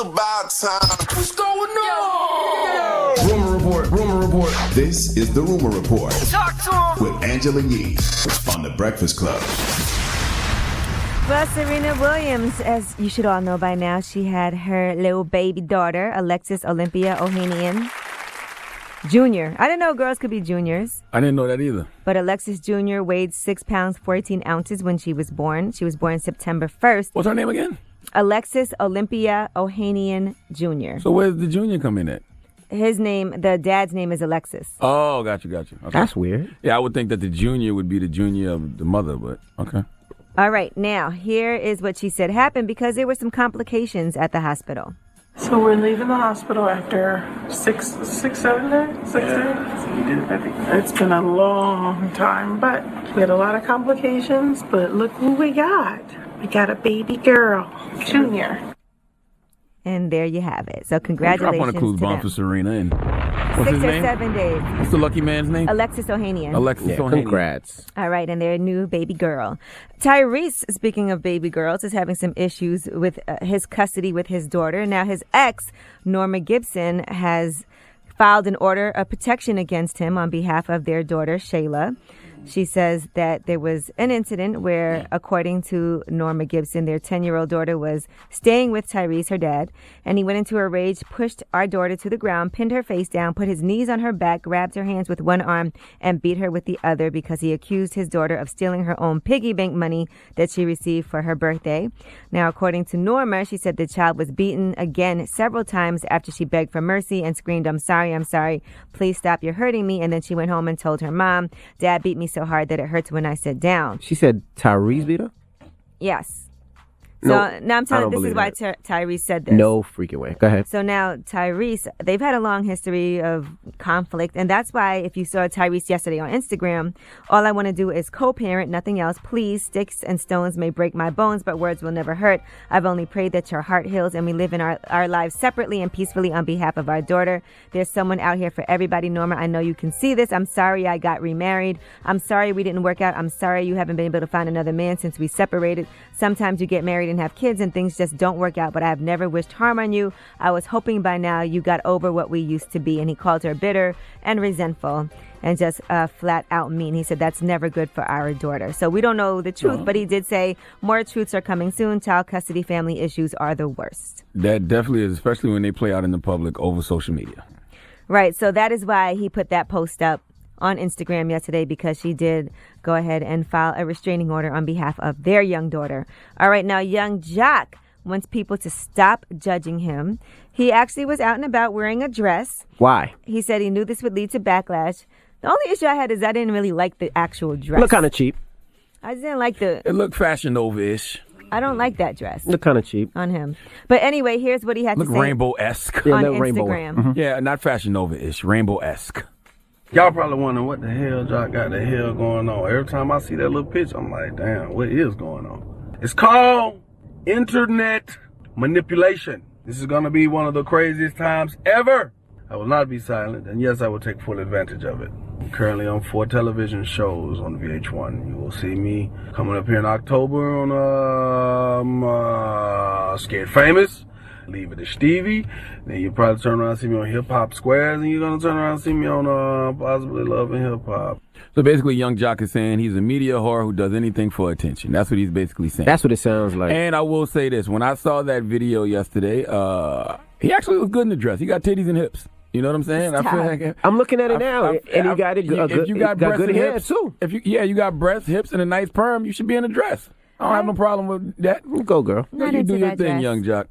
about time. What's going on? Rumor Report, Rumor Report. This is the Rumor Report. Talk to him. With Angela Yee on The Breakfast Club. Well, Serena Williams, as you should all know by now, she had her little baby daughter, Alexis Olympia Ohanian Jr. I didn't know girls could be juniors. I didn't know that either. But Alexis Jr. weighed 6 pounds, 14 ounces when she was born. She was born September 1st. What's her name again? Alexis Olympia Ohanian Jr. So where's the junior come in at? His name, the dad's name is Alexis. Oh, got you. Okay. That's weird. Yeah, I would think that the junior would be the junior of the mother, but okay. All right, now here is what she said happened because there were some complications at the hospital. So we're leaving the hospital after 7 days? 6 days? It's been a long time, but we had a lot of complications, but look who we got. We got a baby girl, Junior. And there you have it. So congratulations Drop on a cruise to bomb them. for Serena. And what's 6 his or name? 7 days. What's the lucky man's name? Alexis Ohanian. Alexis Ohanian. Congrats. All right, and their new baby girl. Tyrese, speaking of baby girls, is having some issues with his custody with his daughter. Now, his ex, Norma Gibson, has filed an order of protection against him on behalf of their daughter, Shayla. She says that there was an incident where, according to Norma Gibson, their 10-year-old daughter was staying with Tyrese, her dad, and he went into a rage, pushed our daughter to the ground, pinned her face down, put his knees on her back, grabbed her hands with one arm, and beat her with the other because he accused his daughter of stealing her own piggy bank money that she received for her birthday. Now, according to Norma, she said the child was beaten again several times after she begged for mercy and screamed, I'm sorry, please stop, you're hurting me. And then she went home and told her mom, Dad beat me so hard that it hurts when I sit down. She said Tyrese beat her? Yes. So No, now I'm telling I don't you, this is believe why that. Tyrese said this. No freaking way. Go ahead. So now Tyrese, they've had a long history of conflict. And that's why if you saw Tyrese yesterday on Instagram, all I want to do is co-parent, nothing else. Please, sticks and stones may break my bones, but words will never hurt. I've only prayed that your heart heals and we live in our lives separately and peacefully on behalf of our daughter. There's someone out here for everybody. Norma, I know you can see this. I'm sorry I got remarried. I'm sorry we didn't work out. I'm sorry you haven't been able to find another man since we separated. Sometimes you get married and have kids and things just don't work out, but I have never wished harm on you. I was hoping by now you got over what we used to be. And he called her bitter and resentful and just flat out mean. He said that's never good for our daughter. So we don't know the truth, but he did say more truths are coming soon. Child custody family issues are the worst. That definitely is, especially when they play out in the public over social media. Right. So that is why he put that post up on Instagram yesterday, because she did go ahead and file a restraining order on behalf of their young daughter. All right, now Young Jock wants people to stop judging him. He actually was out and about wearing a dress. Why? He said he knew this would lead to backlash. The only issue I had is I didn't really like the actual dress. Look kind of cheap. I just didn't like It looked Fashion Nova-ish. I don't like that dress Look kind of cheap. on him. But anyway, here's what he had Look to say rainbow-esque. Yeah, on that rainbow one. Instagram. Yeah, not Fashion Nova-ish. Rainbow-esque. Y'all probably wondering what the hell Jock got the hell going on. Every time I see that little picture, I'm like, damn, what is going on? It's called internet manipulation. This is going to be one of the craziest times ever. I will not be silent, and yes, I will take full advantage of it. I'm currently on 4 television shows on VH1. You will see me coming up here in October on Scared Famous. Leave It to Stevie. Then you probably turn around and see me on Hip Hop Squares, and you're gonna turn around and see me on Possibly Love and Hip Hop. So basically, Young Jock is saying he's a media whore who does anything for attention. That's what he's basically saying. That's what it sounds like. And I will say this: when I saw that video yesterday, he actually was good in the dress. He got titties and hips. You know what I'm saying? I feel like I'm looking at it now, and he got if you got breasts good and hair hips, too. You got breasts, hips, and a nice perm, you should be in a dress. I don't have no problem with that. Go, girl. Not You into do your that thing, dress. Young Jock.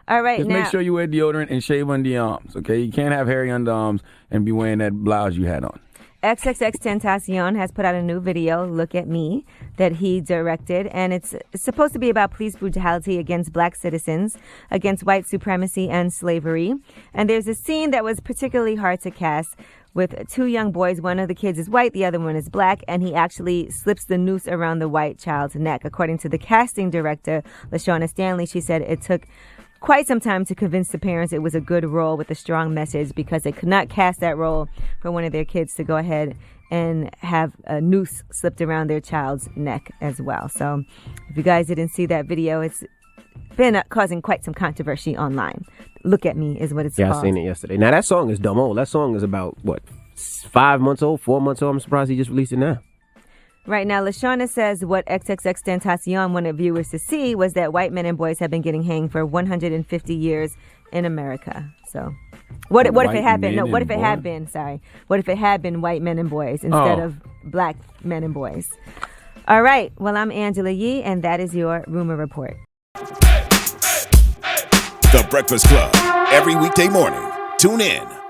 All right, Just now. make sure you wear deodorant and shave under your arms, okay? You can't have hairy underarms and be wearing that blouse you had on. XXX Tentacion has put out a new video, Look at Me, that he directed, and it's supposed to be about police brutality against black citizens, against white supremacy and slavery. And there's a scene that was particularly hard to cast with 2 young boys. One of the kids is white, the other one is black, and he actually slips the noose around the white child's neck. According to the casting director, LaShawna Stanley, she said it took quite some time to convince the parents it was a good role with a strong message, because they could not cast that role for one of their kids to go ahead and have a noose slipped around their child's neck as well. So if you guys didn't see that video, it's been causing quite some controversy online. Look at Me is what it's called. Yeah, I seen it yesterday. Now, that song is dumb old. That song is about, 5 months old, 4 months old? I'm surprised he just released it now. Right now, LaShawna says what XXXTentacion wanted viewers to see was that white men and boys have been getting hanged for 150 years in America. So, what if it had been? No, what if it had been? Sorry, what if it had been white men and boys instead of black men and boys? All right. Well, I'm Angela Yee, and that is your Rumor Report. The Breakfast Club. Every weekday morning. Tune in.